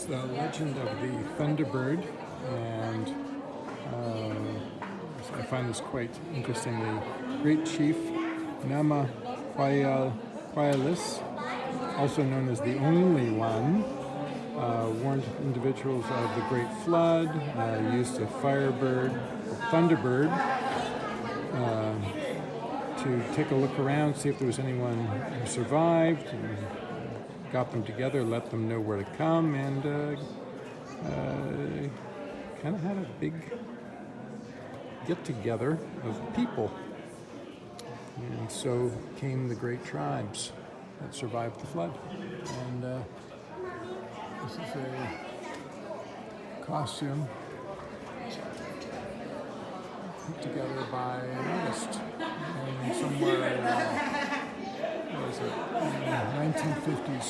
It's the legend of the Thunderbird, and I find this quite interesting. The great chief Nama Quayalis, also known as the Only One, warned individuals of the Great Flood, used a Thunderbird, to take a look around, see if there was anyone who survived, and got them together, let them know where to come, and kind of had a big get-together of people. And so came the great tribes that survived the flood. And this is a costume put together by an artist somewhere in, what is it, in the 1950s.